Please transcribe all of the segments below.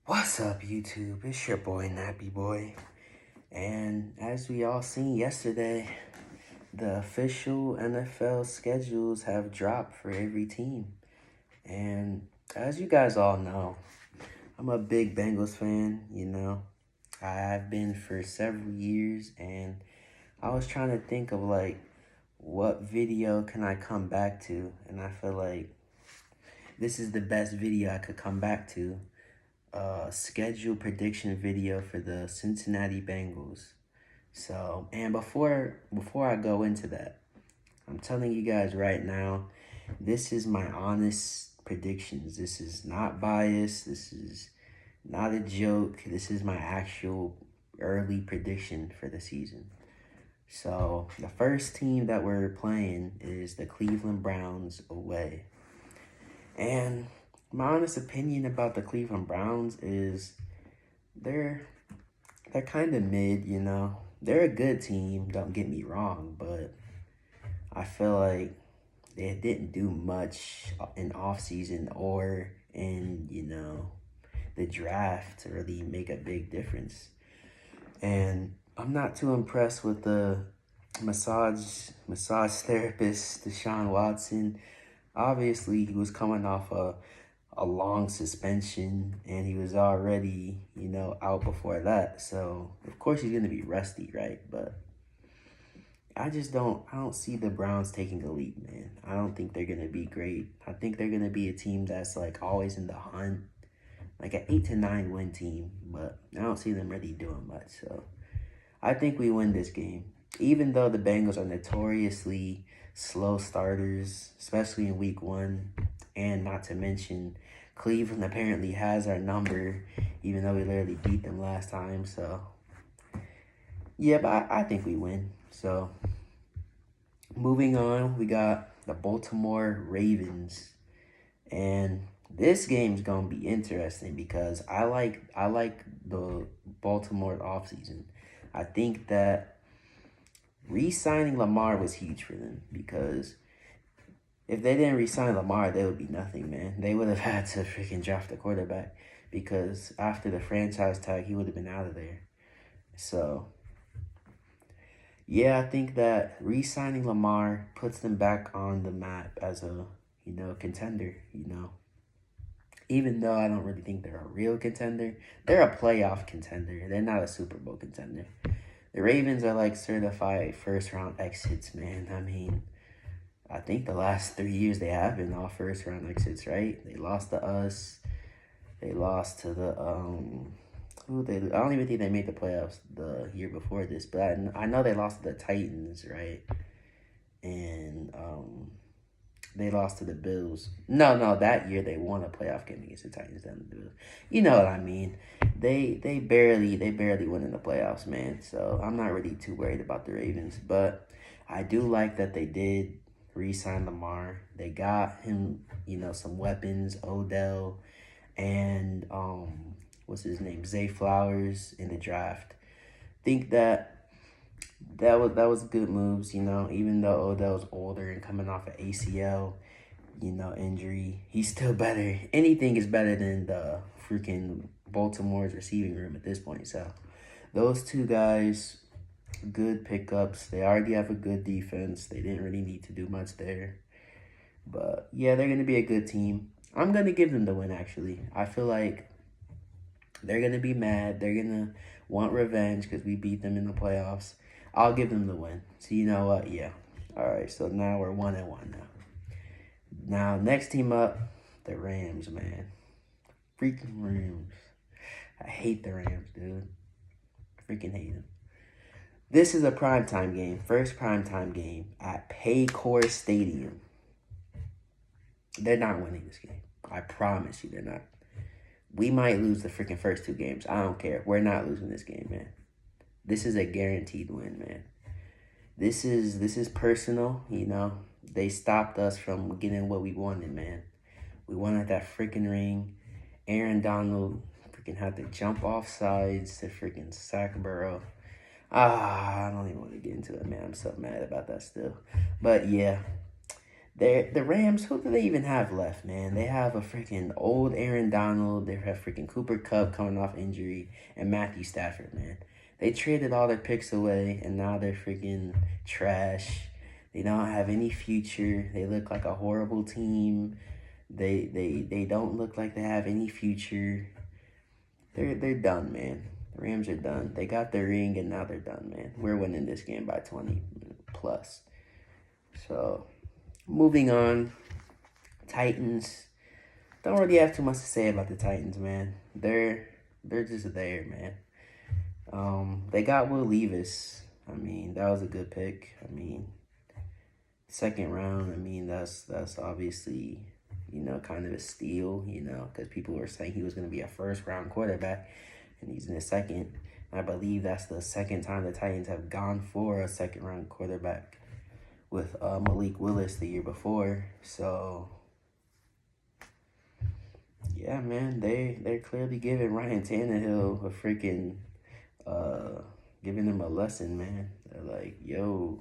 What's up, YouTube? It's your boy, Nappy Boy. And as we all seen yesterday, the official NFL schedules have dropped for every team. And as you guys all know, I'm a big Bengals fan. I have been for several years, and I was trying to think of what video can I come back to? And I feel like this is the best video I could come back to. Schedule prediction video for the Cincinnati Bengals. So, and before I go into that, I'm telling you guys right now, this is my honest predictions. This is not biased. This is not a joke. This is my actual early prediction for the season. So, the first team that we're playing is the Cleveland Browns away. And my honest opinion about the Cleveland Browns is they're kind of mid. They're a good team, don't get me wrong, but I feel like they didn't do much in offseason or in the draft to really make a big difference. And I'm not too impressed with the massage therapist, Deshaun Watson. Obviously, he was coming off a long suspension, and he was already out before that. So, of course, he's going to be rusty, right? But I don't see the Browns taking a leap, man. I don't think they're going to be great. I think they're going to be a team that's always in the hunt, like an 8 to 9 win team, but I don't see them really doing much. So, I think we win this game. Even though the Bengals are notoriously slow starters, especially in week 1, and not to mention Cleveland apparently has our number, even though we literally beat them last time. So, yeah, but I think we win. So, moving on, we got the Baltimore Ravens. And this game's going to be interesting because I like the Baltimore offseason. I think that re-signing Lamar was huge for them because if they didn't re-sign Lamar, they would be nothing, man. They would have had to freaking draft a quarterback because after the franchise tag, he would have been out of there. So, yeah, I think that re-signing Lamar puts them back on the map as a, contender. Even though I don't really think they're a real contender, they're a playoff contender. They're not a Super Bowl contender. The Ravens are certified first-round exits, man. I mean, I think the last 3 years they have been all first-round exits, right? They lost to us. They lost to the I don't even think they made the playoffs the year before this, but I know they lost to the Titans, right? And they lost to the Bills. No, that year they won a playoff game against the Titans and the Bills. You know what I mean? They barely win in the playoffs, man. So I'm not really too worried about the Ravens, but I do like that they did re-sign Lamar. They got him, some weapons, Odell, and what's his name, Zay Flowers in the draft. Think that was good moves, even though Odell's older and coming off an ACL, injury, he's still better. Anything is better than the freaking Baltimore's receiving room at this point. So those two guys, good pickups. They already have a good defense. They didn't really need to do much there. But yeah, they're going to be a good team. I'm going to give them the win, actually. I feel like they're going to be mad. They're going to want revenge because we beat them in the playoffs. I'll give them the win. So you know what? Yeah. All right, so now we're 1-1 now. Now, next team up, the Rams, man. Freaking Rams. I hate the Rams, dude. I freaking hate them. This is a primetime game. First primetime game at Paycor Stadium. They're not winning this game. I promise you they're not. We might lose the freaking first 2 games. I don't care. We're not losing this game, man. This is a guaranteed win, man. This is personal, They stopped us from getting what we wanted, man. We wanted that freaking ring. Aaron Donald freaking had to jump off sides to freaking sack Burrow. I don't even want to get into it, man. I'm so mad about that still. But yeah, The Rams, who do they even have left, man? They have a freaking old Aaron Donald. They have freaking Cooper Kupp coming off injury and Matthew Stafford, man. They traded all their picks away, and now they're freaking trash. They don't have any future. They look like a horrible team. They don't look like they have any future. They're done, man. The Rams are done. They got their ring, and now they're done, man. We're winning this game by 20 plus. So, moving on. Titans. Don't really have too much to say about the Titans, man. They're just there, man. They got Will Levis. I mean, that was a good pick. I mean, second round. I mean, that's obviously, kind of a steal. Because people were saying he was going to be a first round quarterback, and he's in the second. I believe that's the second time the Titans have gone for a second round quarterback with Malik Willis the year before. So yeah, man, they're clearly giving Ryan Tannehill a freaking giving him a lesson, man. They're like, yo,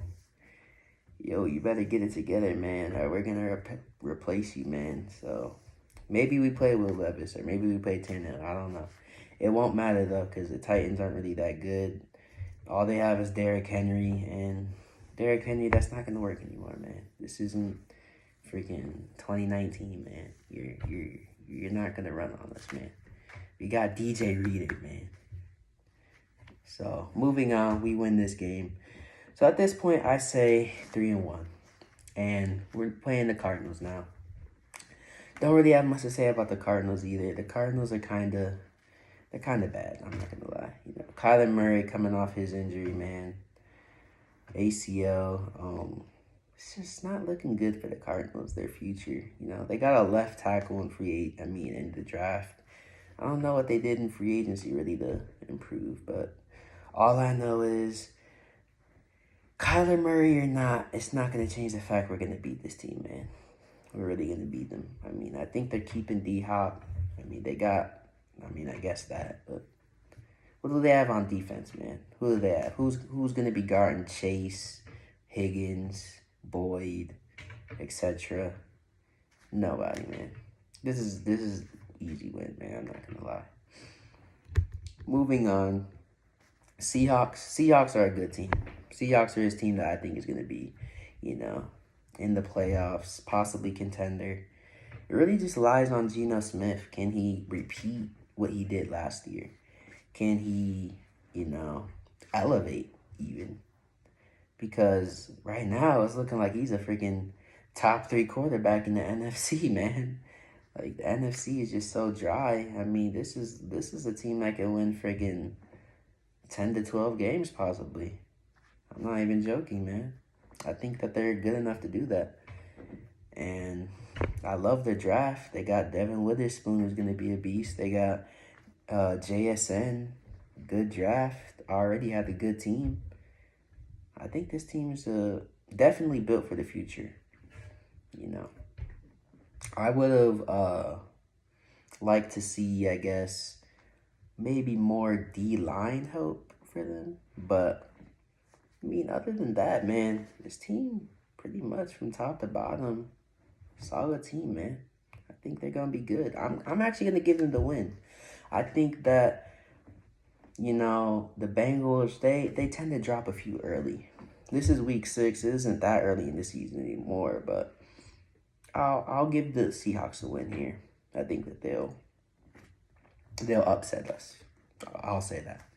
you better get it together, man, or we're gonna replace you, man. So maybe we play Will Levis, or maybe we play Tannehill. I don't know. It won't matter though, because the Titans aren't really that good. All they have is Derrick Henry, and Derrick Henry, that's not gonna work anymore, man. This isn't freaking 2019, man. You're not gonna run on us, man. We got DJ Reader, man. So moving on, we win this game. So at this point, I say 3-1, and we're playing the Cardinals now. Don't really have much to say about the Cardinals either. The Cardinals are kind of bad. I'm not gonna lie. Kyler Murray coming off his injury, man. ACL. It's just not looking good for the Cardinals. Their future. They got a left tackle in the draft. I don't know what they did in free agency really to improve, but all I know is Kyler Murray or not, it's not gonna change the fact we're gonna beat this team, man. We're really gonna beat them. I think they're keeping D-Hop. I guess that, but what do they have on defense, man? Who do they have? Who's going to be guarding Chase, Higgins, Boyd, etc.? Nobody, man. This is easy win, man. I'm not going to lie. Moving on. Seahawks. Seahawks are a good team. Seahawks are his team that I think is going to be, in the playoffs, possibly contender. It really just lies on Geno Smith. Can he repeat what he did last year? Can he, elevate even? Because right now it's looking like he's a freaking top 3 quarterback in the NFC, man. Like, the NFC is just so dry. This is a team that can win freaking 10 to 12 games possibly. I'm not even joking, man. I think that they're good enough to do that. And I love their draft. They got Devin Witherspoon, who's going to be a beast. They got JSN, good draft. Already had a good team. I think this team is definitely built for the future. I would have liked to see, I guess, maybe more D-line help for them. But, other than that, man, this team pretty much from top to bottom, solid team, man. I think they're going to be good. I'm actually going to give them the win. I think that, the Bengals, they tend to drop a few early. This is week 6. It isn't that early in the season anymore, but I'll give the Seahawks a win here. I think that they'll upset us. I'll say that.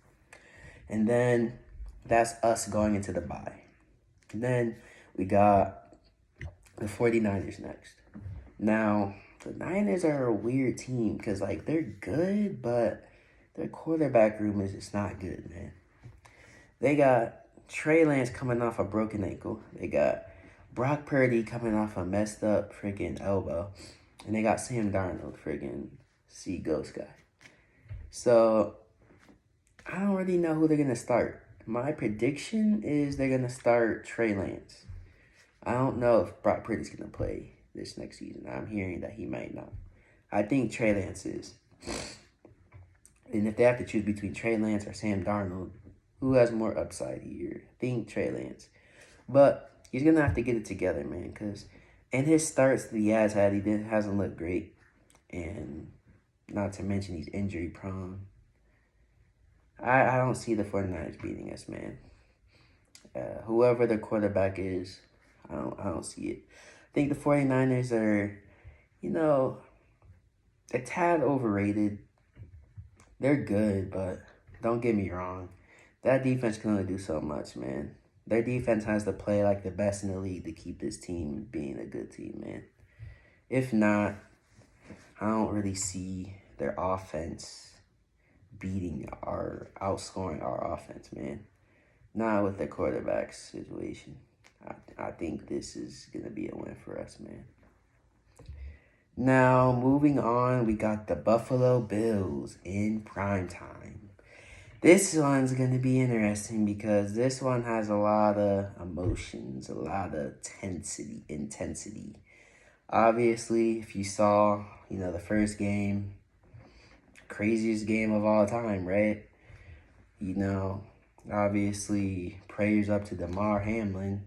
And then that's us going into the bye. And then we got the 49ers next. Now, the Niners are a weird team because, they're good, but their quarterback room is just not good, man. They got Trey Lance coming off a broken ankle. They got Brock Purdy coming off a messed up freaking elbow. And they got Sam Darnold, freaking sea ghost guy. So, I don't really know who they're going to start. My prediction is they're going to start Trey Lance. I don't know if Brock Purdy's going to play this next season. I'm hearing that he might not. I think Trey Lance is. And if they have to choose between Trey Lance or Sam Darnold, who has more upside here? I think Trey Lance. But he's going to have to get it together, man, because And his starts that he has had, hasn't looked great. And not to mention he's injury prone. I don't see the 49ers beating us, man. Whoever the quarterback is, I don't see it. I think the 49ers are, you know, a tad overrated. They're good, but don't get me wrong. That defense can only do so much, man. Their defense has to play like the best in the league to keep this team being a good team, man. If not, I don't really see their offense outscoring our offense, man. Not with the quarterback situation. I think this is going to be a win for us, man. Now, moving on, we got the Buffalo Bills in prime time. This one's going to be interesting because this one has a lot of emotions, a lot of intensity. Obviously, if you saw, the first game, craziest game of all time, right? Obviously, prayers up to Damar Hamlin.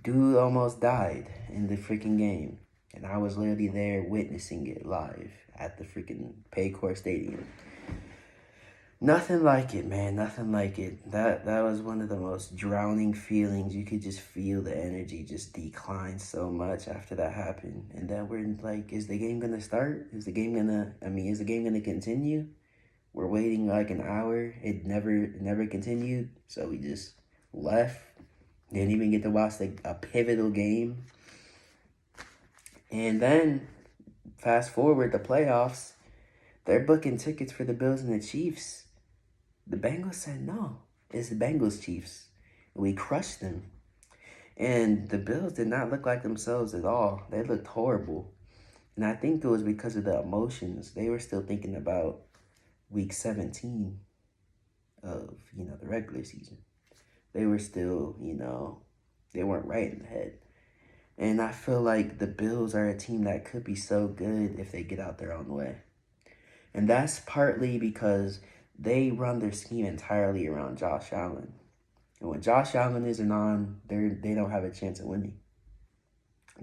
Dude almost died in the freaking game. And I was literally there witnessing it live at the freaking Paycor Stadium. Nothing like it, man. Nothing like it. That was one of the most drowning feelings. You could just feel the energy just decline so much after that happened. And then we're like, is the game gonna start? Is the game gonna continue? We're waiting like an hour. It never continued. So we just left. Didn't even get to watch a pivotal game. And then, fast forward the playoffs, they're booking tickets for the Bills and the Chiefs. The Bengals said no. It's the Bengals Chiefs. We crushed them. And the Bills did not look like themselves at all. They looked horrible. And I think it was because of the emotions. They were still thinking about week 17 of, the regular season. They were still, they weren't right in the head. And I feel like the Bills are a team that could be so good if they get out their own way. And that's partly because they run their scheme entirely around Josh Allen. And when Josh Allen isn't on, they don't have a chance of winning.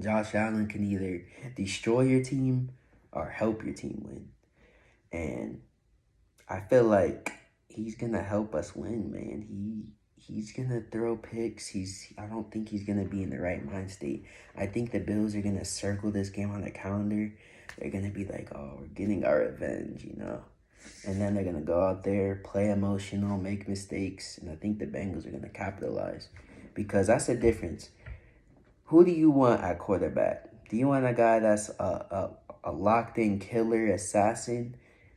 Josh Allen can either destroy your team or help your team win. And I feel like he's going to help us win, man. He's going to throw picks. I don't think he's going to be in the right mind state. I think the Bills are going to circle this game on the calendar. They're going to be like, oh, we're getting our revenge, And then they're going to go out there, play emotional, make mistakes. And I think the Bengals are going to capitalize. Because that's the difference. Who do you want at quarterback? Do you want a guy that's a locked-in killer, assassin,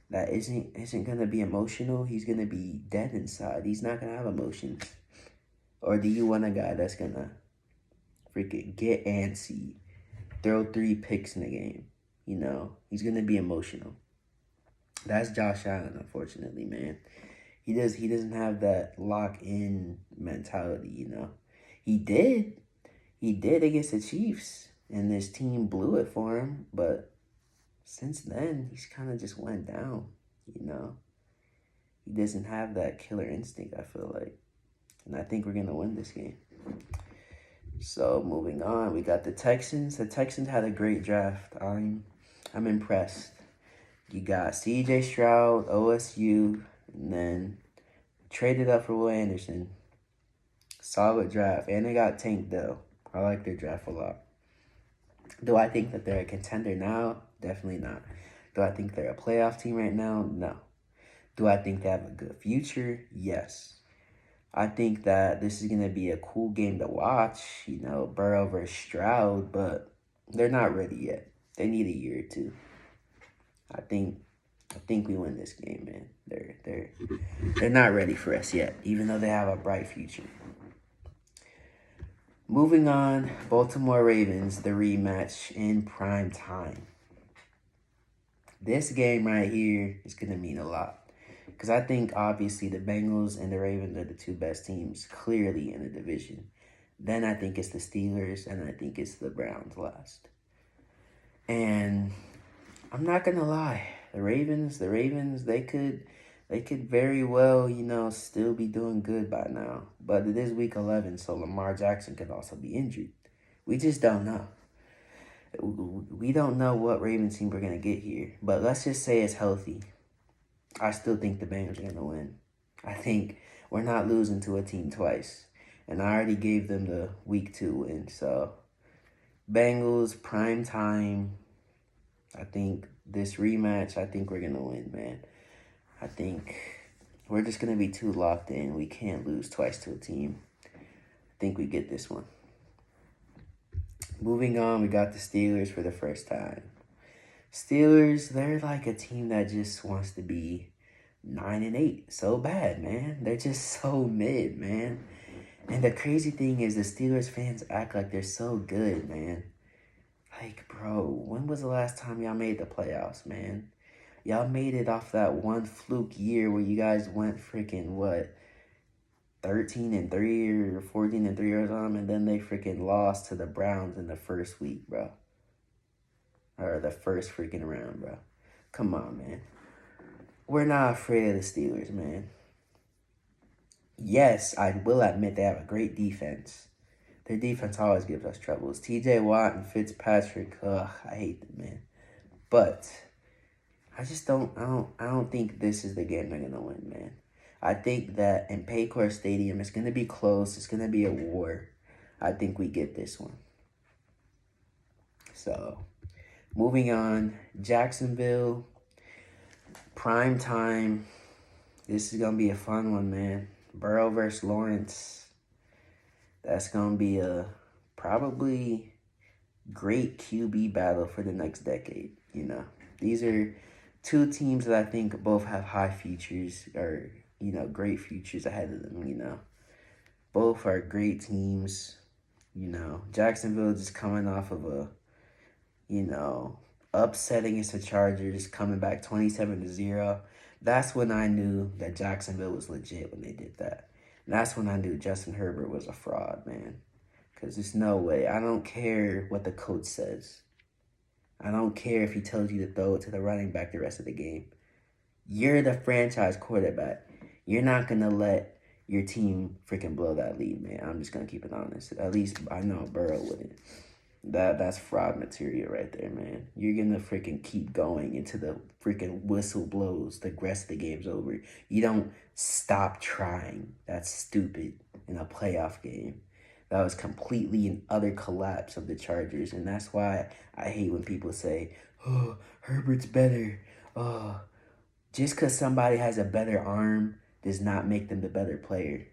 that isn't going to be emotional? He's going to be dead inside. He's not going to have emotions. Or do you want a guy that's going to freaking get antsy, throw 3 picks in the game? He's going to be emotional. That's Josh Allen, unfortunately, man. He doesn't have that lock-in mentality, He did against the Chiefs, and this team blew it for him, but since then, he's kind of just went down, He doesn't have that killer instinct, I feel like. And I think we're going to win this game. So, moving on, we got the Texans. The Texans had a great draft. I'm impressed. You got C.J. Stroud, OSU, and then traded up for Will Anderson. Solid draft. And they got Tank Dell. I like their draft a lot. Do I think that they're a contender now? Definitely not. Do I think they're a playoff team right now? No. Do I think they have a good future? Yes. I think that this is going to be a cool game to watch, Burrow versus Stroud, but they're not ready yet. They need a year or two. I think we win this game, man. They're not ready for us yet, even though they have a bright future. Moving on, Baltimore Ravens, the rematch in prime time. This game right here is going to mean a lot. Because I think, obviously, the Bengals and the Ravens are the 2 best teams, clearly, in the division. Then I think it's the Steelers, and I think it's the Browns last. And I'm not going to lie. The Ravens, they could very well, still be doing good by now. But it is week 11, so Lamar Jackson could also be injured. We just don't know. We don't know what Ravens team we're going to get here, but let's just say it's healthy. I still think the Bengals are going to win. I think we're not losing to a team twice, and I already gave them the week 2 win. So Bengals prime time. I think this rematch, I think we're going to win, man. I think we're just going to be too locked in. We can't lose twice to a team. I think we get this one. Moving on, we got the Steelers for the first time. Steelers, they're like a team that just wants to be 9-8 so bad, man. They're just so mid, man. And the crazy thing is the Steelers fans act like they're so good, man. Like, bro, when was the last time y'all made the playoffs, man? Y'all made it off that one fluke year where you guys went freaking, 13-3 or 14-3 or something, and then they freaking lost to the Browns in the first week, bro. Or the first freaking round, bro. Come on, man. We're not afraid of the Steelers, man. Yes, I will admit they have a great defense. Their defense always gives us troubles. TJ Watt and Fitzpatrick, I hate them, man. But I don't think this is the game they're gonna win, man. I think that in Paycor Stadium, it's gonna be close. It's gonna be a war. I think we get this one. So, moving on, Jacksonville, prime time. This is gonna be a fun one, man. Burrow versus Lawrence. That's gonna be a probably great QB battle for the next decade. You know, these are two teams that I think both have high futures, or great futures ahead of them. You know, both are great teams. You know, Jacksonville just coming off of a upsetting against the Chargers, coming back 27-0. That's when I knew that Jacksonville was legit when they did that. And that's when I knew Justin Herbert was a fraud, man. Because there's no way. I don't care what the coach says. I don't care if he tells you to throw it to the running back the rest of the game. You're the franchise quarterback. You're not going to let your team freaking blow that lead, man. I'm just going to keep it honest. At least I know Burrow wouldn't. That's fraud material right there, man. You're going to freaking keep going until the freaking whistle blows. The rest of the game's over. You don't stop trying. That's stupid in a playoff game. That was completely an utter collapse of the Chargers. And that's why I hate when people say, oh, Herbert's better. Oh, just because somebody has a better arm does not make them the better player.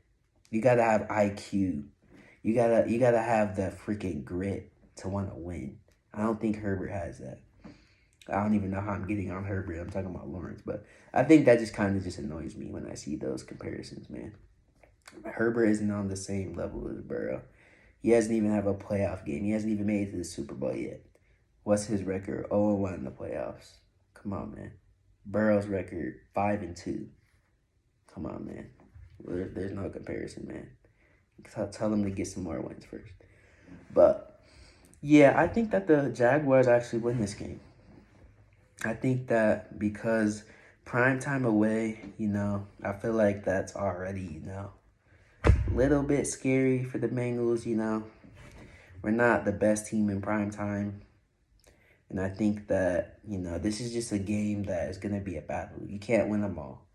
You got to have IQ. You gotta have the freaking grit to want to win. I don't think Herbert has that. I don't even know how I'm getting on Herbert. I'm talking about Lawrence. But I think that just kind of just annoys me when I see those comparisons, man. Herbert isn't on the same level as Burrow. He hasn't even have a playoff game. He hasn't even made it to the Super Bowl yet. What's his record? 0-1 in the playoffs. Come on, man. Burrow's record, 5-2. Come on, man. There's no comparison, man. Tell him to get some more wins first. But yeah, I think that the Jaguars actually win this game. I think that because prime time away, I feel like that's already, a little bit scary for the Bengals, We're not the best team in prime time. And I think that, this is just a game that is going to be a battle. You can't win them all.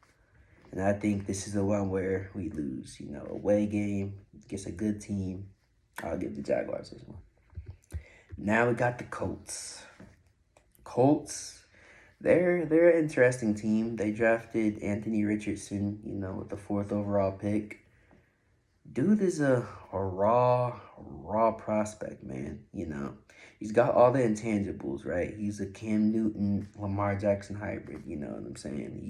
And I think this is the one where we lose, away game against a good team. I'll give the Jaguars this one. Now we got the Colts. Colts, they're an interesting team. They drafted Anthony Richardson, with the 4th overall pick. Dude is a raw prospect, man. He's got all the intangibles, right? He's a Cam Newton, Lamar Jackson hybrid. You know what I'm saying?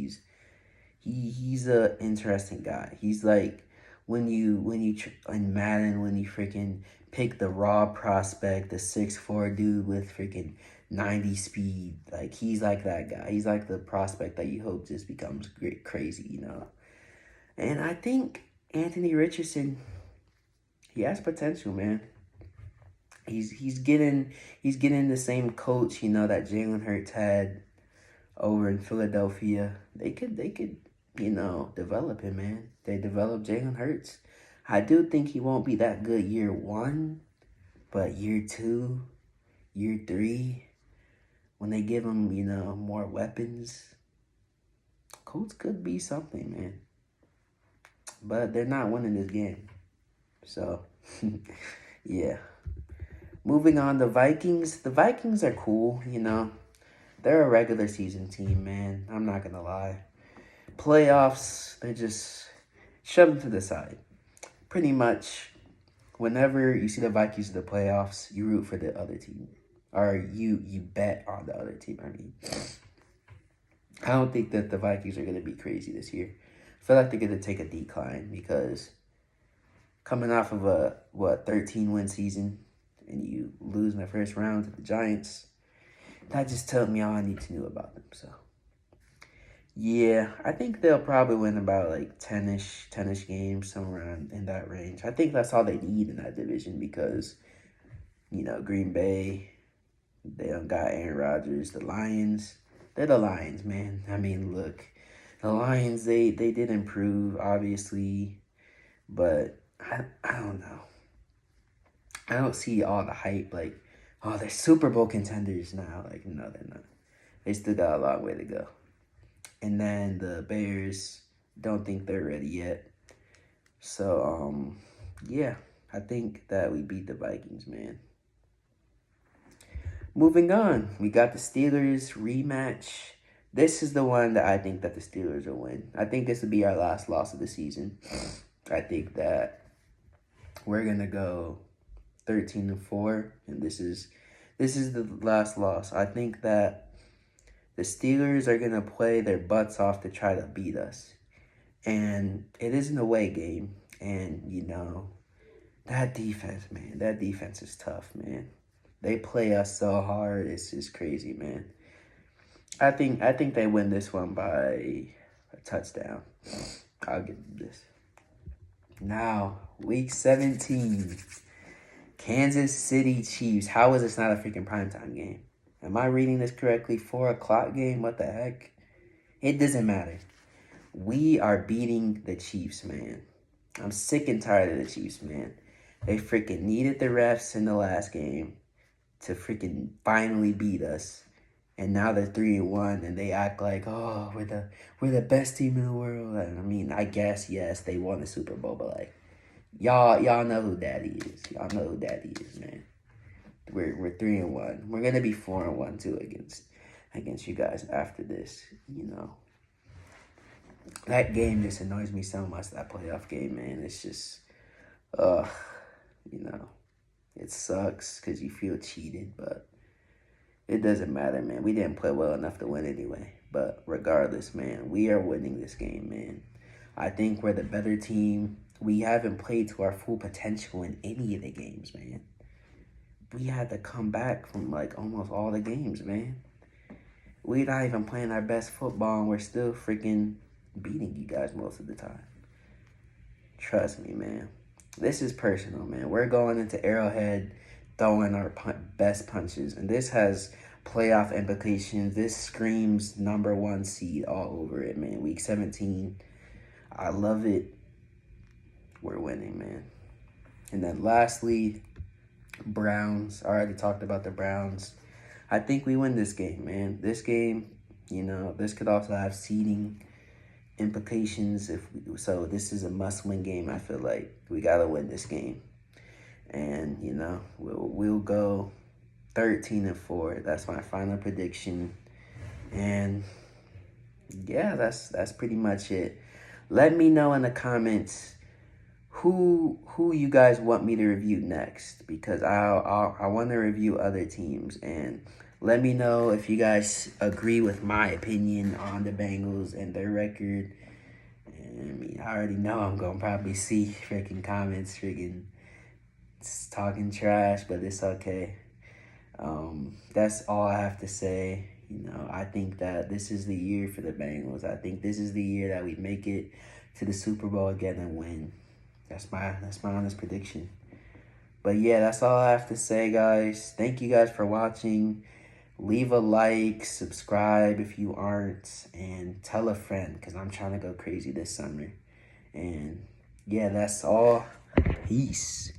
He's a interesting guy. He's like when you in Madden, when you freaking pick the raw prospect, the 6'4" dude with freaking 90 speed. Like, he's like that guy. He's like the prospect that you hope just becomes great, crazy, And I think Anthony Richardson, he has potential, man. He's getting the same coach, that Jalen Hurts had over in Philadelphia. They could develop him, man. They developed Jalen Hurts. I do think he won't be that good year 1, but year 2, year 3, when they give them, more weapons, Colts could be something, man. But they're not winning this game. So, yeah. Moving on, the Vikings. The Vikings are cool, They're a regular season team, man. I'm not going to lie. Playoffs, they just shove them to the side. Pretty much, whenever you see the Vikings in the playoffs, you root for the other team. Or you bet on the other team, I don't think that the Vikings are going to be crazy this year. I feel like they're going to take a decline because coming off of a, 13-win season, and you lose in the first round to the Giants, that just told me all I need to know about them. So, yeah, I think they'll probably win about like 10-ish games, somewhere in that range. I think that's all they need in that division because, Green Bay, they don't got Aaron Rodgers. The Lions, they're the Lions, man. I mean, look, the Lions, they did improve, obviously, but I don't know. I don't see all the hype, like, oh, they're Super Bowl contenders now. Like, no, they're not. They still got a long way to go. And then the Bears, don't think they're ready yet. So, yeah, I think that we beat the Vikings, man. Moving on, we got the Steelers rematch. This is the one that I think that the Steelers will win. I think this will be our last loss of the season. I think that we're going to go 13-4, and this is the last loss. I think that the Steelers are going to play their butts off to try to beat us. And it is an away game. And, that defense, man, that defense is tough, man. They play us so hard. It's just crazy, man. I think they win this one by a touchdown. I'll give them this. Now, week 17. Kansas City Chiefs. How is this not a freaking primetime game? Am I reading this correctly? 4 o'clock game? What the heck? It doesn't matter. We are beating the Chiefs, man. I'm sick and tired of the Chiefs, man. They freaking needed the refs in the last game to freaking finally beat us. And now they're 3-1 and they act like, oh, we're the best team in the world. I mean, I guess, yes, they won the Super Bowl, but like, y'all know who Daddy is. Y'all know who Daddy is, man. We're 3-1. We're gonna be 4-1 too against you guys after this. That game just annoys me so much. That playoff game, man. It's just, it sucks because you feel cheated, but it doesn't matter, man. We didn't play well enough to win anyway. But regardless, man, we are winning this game, man. I think we're the better team. We haven't played to our full potential in any of the games, man. We had to come back from, like, almost all the games, man. We're not even playing our best football, and we're still freaking beating you guys most of the time. Trust me, man. This is personal, man. We're going into Arrowhead throwing our best punches, and this has playoff implications. This screams number 1 seed all over it, man. Week 17. I love it. We're winning, man. And then lastly, Browns. I already talked about the Browns. I think we win this game, man. This game, this could also have seeding implications. So this is a must-win game. I feel like we gotta win this game, and we'll go 13-4. That's my final prediction, and yeah, that's pretty much it. Let me know in the comments who you guys want me to review next, because I want to review other teams, and let me know if you guys agree with my opinion on the Bengals and their record. And, I mean, I already know I'm going to probably see freaking comments freaking talking trash, but it's okay. That's all I have to say. I think that this is the year for the Bengals. I think this is the year that we make it to the Super Bowl again and win. That's my honest prediction. But yeah, that's all I have to say, guys. Thank you guys for watching. Leave a like, subscribe if you aren't, and tell a friend, because I'm trying to go crazy this summer. And yeah, that's all. Peace.